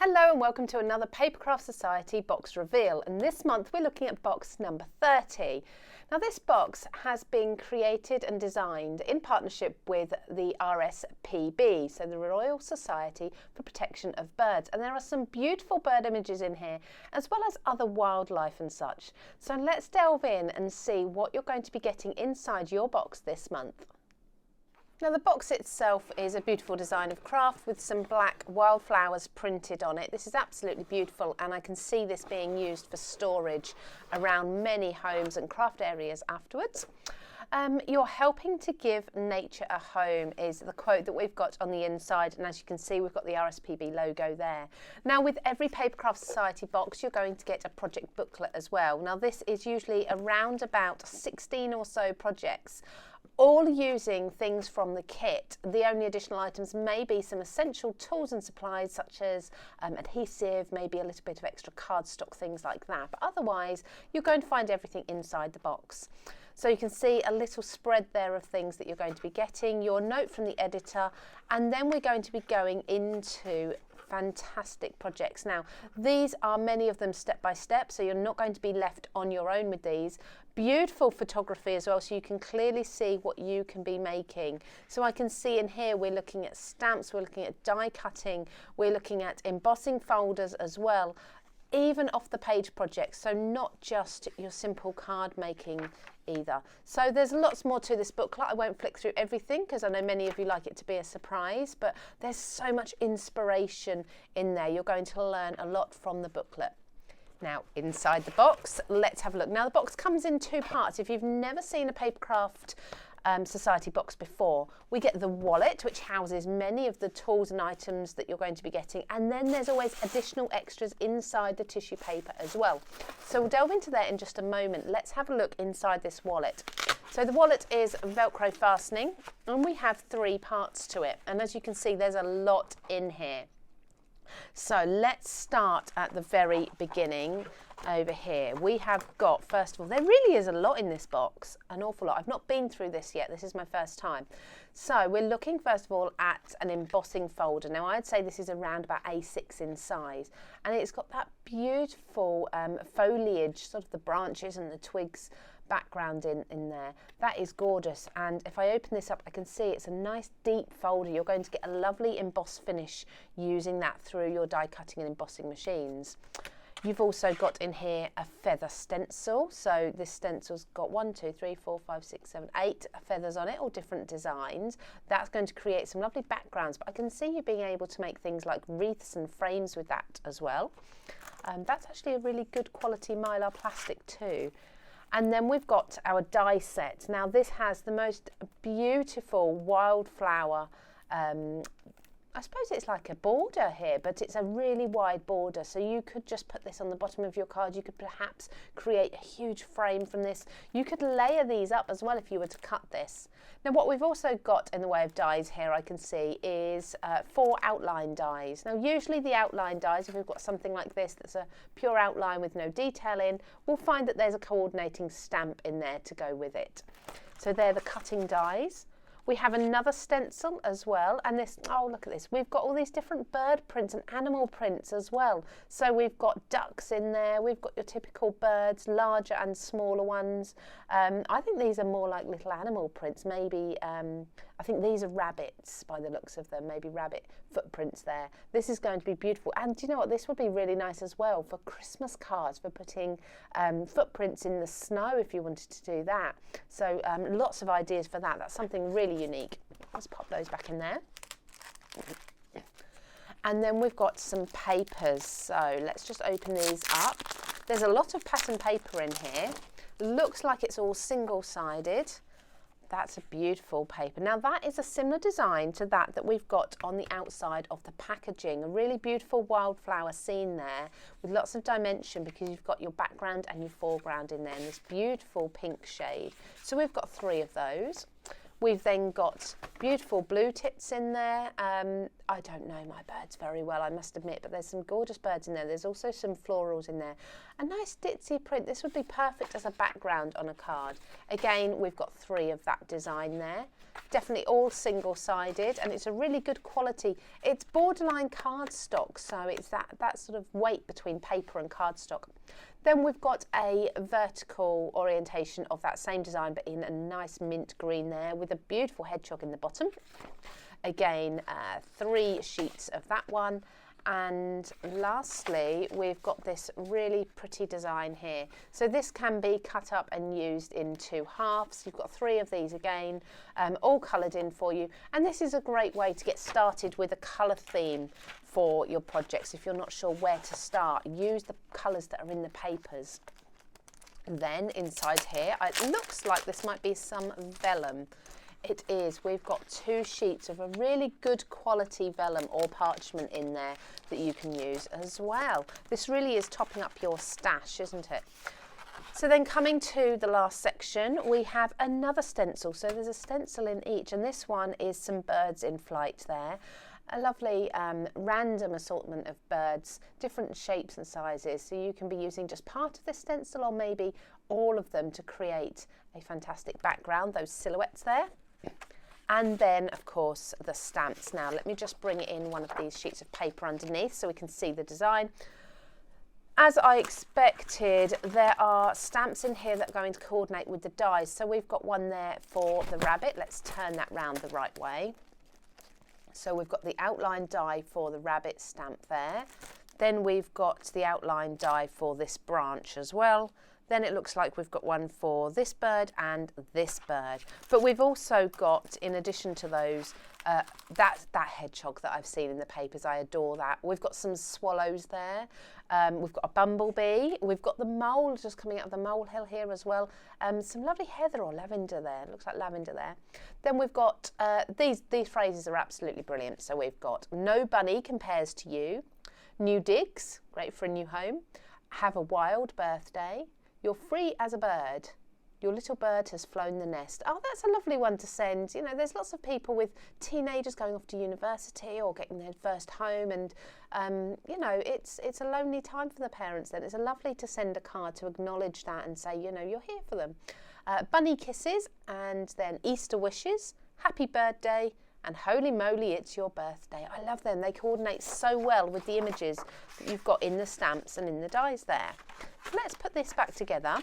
Hello and welcome to another Papercraft Society box reveal, and this month we're looking at box number 30. Now this box has been created and designed in partnership with the RSPB, so the Royal Society for Protection of Birds, and there are some beautiful bird images in here as well as other wildlife and such. So let's delve in and see what you're going to be getting inside your box this month. Now the box itself is a beautiful design of craft with some black wildflowers printed on it. This is absolutely beautiful, and I can see this being used for storage around many homes and craft areas afterwards. You're helping to give nature a home is the quote that we've got on the inside, and as you can see we've got the RSPB logo there. Now with every Papercraft Society box you're going to get a project booklet as well. Now this is usually around about 16 or so projects, all using things from the kit. The only additional items may be some essential tools and supplies such as adhesive, maybe a little bit of extra cardstock, things like that. But otherwise, you're going to find everything inside the box. So you can see a little spread there of things that you're going to be getting, your note from the editor, and then we're going to be going into fantastic projects. Now, these are many of them step by step, so you're not going to be left on your own with these. Beautiful photography as well, so you can clearly see what you can be making. So I can see in here we're looking at stamps, we're looking at die cutting, we're looking at embossing folders as well, even off the page projects, so not just your simple card making either. So there's lots more to this booklet. I won't flick through everything because I know many of you like it to be a surprise, but there's so much inspiration in there. You're going to learn a lot from the booklet. Now inside the box, let's have a look. Now the box comes in two parts. If you've never seen a Papercraft Society box before, we get the wallet, which houses many of the tools and items that you're going to be getting, and then there's always additional extras inside the tissue paper as well. So we'll delve into that in just a moment. Let's have a look inside this wallet. So the wallet is Velcro fastening, and we have three parts to it, and as you can see there's a lot in here. So let's start at the very beginning over here. We have got, first of all, there really is a lot in this box, an awful lot. I've not been through this yet, this is my first time. So we're looking first of all at an embossing folder. Now I'd say this is around about A6 in size, and it's got that beautiful foliage, sort of the branches and the twigs background in there. That is gorgeous, and if I open this up I can see it's a nice deep folder. You're going to get a lovely embossed finish using that through your die cutting and embossing machines. You've also got in here a feather stencil. So this stencil's got 1, 2, 3, 4, 5, 6, 7, 8 feathers on it, all different designs. That's going to create some lovely backgrounds, but I can see you being able to make things like wreaths and frames with that as well. That's actually a really good quality mylar plastic too. And then we've got our die set. Now this has the most beautiful wildflower, I suppose it's like a border here, but it's a really wide border. So you could just put this on the bottom of your card. You could perhaps create a huge frame from this. You could layer these up as well if you were to cut this. Now what we've also got in the way of dies here I can see is 4 outline dies. Now usually the outline dies, if we've got something like this that's a pure outline with no detail in, we'll find that there's a coordinating stamp in there to go with it. So they're the cutting dies. We have another stencil as well, and this, oh look at this, we've got all these different bird prints and animal prints as well. So we've got ducks in there, we've got your typical birds, larger and smaller ones. I think these are more like little animal prints, maybe, I think these are rabbits by the looks of them, maybe rabbit footprints there. This is going to be beautiful, and do you know what, this would be really nice as well for Christmas cards, for putting footprints in the snow if you wanted to do that. So lots of ideas for that. That's something really unique. Let's pop those back in there. And then we've got some papers, so let's just open these up. There's a lot of pattern paper in here. Looks like it's all single-sided. That's a beautiful paper. Now that is a similar design to that we've got on the outside of the packaging. A really beautiful wildflower scene there with lots of dimension because you've got your background and your foreground in there in this beautiful pink shade. So we've got 3 of those. We've then got beautiful blue tits in there. I don't know my birds very well, I must admit, but there's some gorgeous birds in there. There's also some florals in there. A nice ditzy print. This would be perfect as a background on a card. Again, we've got 3 of that design there. Definitely all single-sided, and it's a really good quality. It's borderline cardstock, so it's that sort of weight between paper and cardstock. Then we've got a vertical orientation of that same design, but in a nice mint green there, with a beautiful hedgehog in the bottom. Again, 3 sheets of that one. And lastly, we've got this really pretty design here. So this can be cut up and used in 2 halves. You've got 3 of these again, all coloured in for you. And this is a great way to get started with a colour theme for your projects. If you're not sure where to start, use the colours that are in the papers. And then inside here, it looks like this might be some vellum. It is. We've got 2 sheets of a really good quality vellum or parchment in there that you can use as well. This really is topping up your stash, isn't it? So then coming to the last section, we have another stencil. So there's a stencil in each, and this one is some birds in flight there. A lovely random assortment of birds, different shapes and sizes. So you can be using just part of the stencil or maybe all of them to create a fantastic background, those silhouettes there. And then, of course, the stamps. Now, let me just bring in one of these sheets of paper underneath so we can see the design. As I expected, there are stamps in here that are going to coordinate with the dies. So we've got one there for the rabbit. Let's turn that round the right way. So we've got the outline die for the rabbit stamp there. Then we've got the outline die for this branch as well. Then it looks like we've got one for this bird and this bird. But we've also got, in addition to those, that hedgehog that I've seen in the papers. I adore that. We've got some swallows there. We've got a bumblebee. We've got the mole just coming out of the molehill here as well. Some lovely heather or lavender there. It looks like lavender there. Then we've got, these phrases are absolutely brilliant. So we've got, no bunny compares to you. New digs, great for a new home. Have a wild birthday. You're free as a bird. Your little bird has flown the nest. Oh, that's a lovely one to send. You know, there's lots of people with teenagers going off to university or getting their first home, and you know, it's a lonely time for the parents then. It's lovely to send a card to acknowledge that and say, you know, you're here for them. Bunny kisses, and then Easter wishes, happy birthday, and holy moly, it's your birthday. I love them. They coordinate so well with the images that you've got in the stamps and in the dies there. So let's put this back together.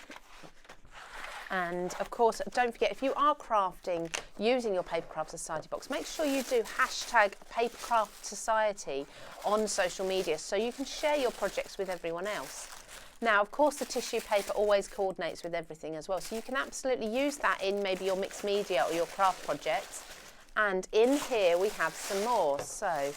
And of course, don't forget, if you are crafting using your Papercraft Society box, make sure you do hashtag Papercraft Society on social media so you can share your projects with everyone else. Now, of course, the tissue paper always coordinates with everything as well. So you can absolutely use that in maybe your mixed media or your craft projects. And in here we have some more. So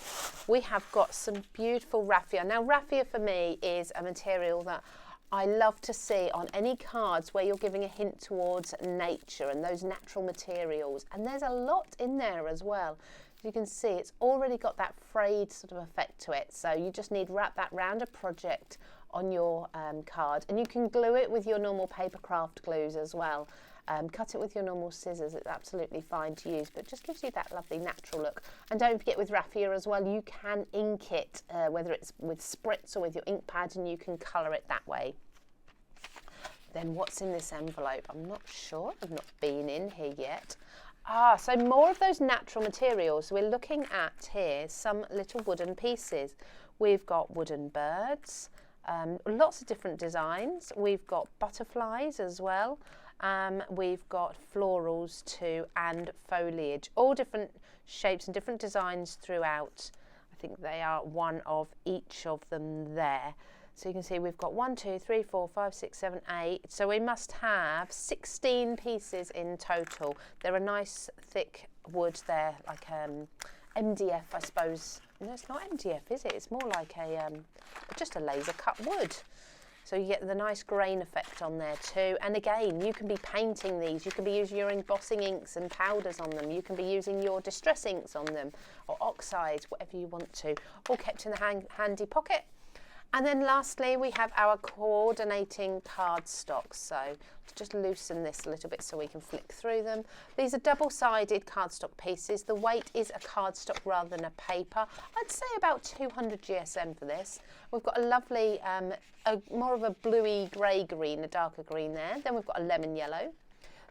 we have got some beautiful raffia. Now, raffia for me is a material that I love to see on any cards where you're giving a hint towards nature and those natural materials. And there's a lot in there as well. As you can see, it's already got that frayed sort of effect to it. So you just need to wrap that round a project on your card. And you can glue it with your normal Papercraft glues as well. Cut it with your normal scissors, it's absolutely fine to use, but just gives you that lovely natural look. And don't forget, with raffia as well, you can ink it, whether it's with spritz or with your ink pad, and you can colour it that way. Then what's in this envelope? I'm not sure, I've not been in here yet. So more of those natural materials. We're looking at here some little wooden pieces. We've got wooden birds, lots of different designs. We've got butterflies as well. We've got florals too, and foliage, all different shapes and different designs throughout. I think they are one of each of them there. So you can see we've got 1, 2, 3, 4, 5, 6, 7, 8. So we must have 16 pieces in total. They're a nice thick wood there, like MDF, I suppose. No, it's not MDF, is it? It's more like just a laser cut wood. So you get the nice grain effect on there too. And again, you can be painting these. You can be using your embossing inks and powders on them. You can be using your distress inks on them, or oxides, whatever you want to. All kept in the handy pocket. And then lastly, we have our coordinating cardstock. So just loosen this a little bit so we can flick through them. These are double-sided cardstock pieces. The weight is a cardstock rather than a paper. I'd say about 200 GSM for this. We've got a lovely, more of a bluey grey green, a darker green there. Then we've got a lemon yellow.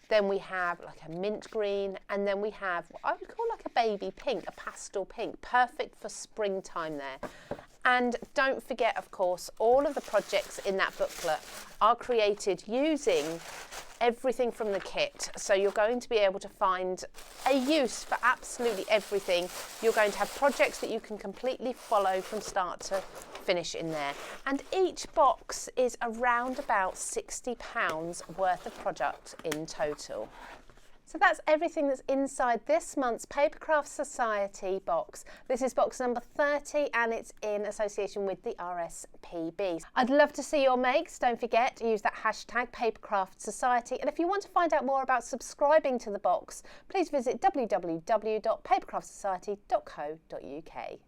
Then we have like a mint green, and then we have what I would call like a baby pink, a pastel pink, perfect for springtime there. And don't forget, of course, all of the projects in that booklet are created using everything from the kit. So you're going to be able to find a use for absolutely everything. You're going to have projects that you can completely follow from start to finish in there. And each box is around about £60 worth of product in total. So that's everything that's inside this month's Papercraft Society box. This is box number 30 and it's in association with the RSPB. I'd love to see your makes. Don't forget to use that hashtag Papercraft Society. And if you want to find out more about subscribing to the box, please visit www.papercraftsociety.co.uk.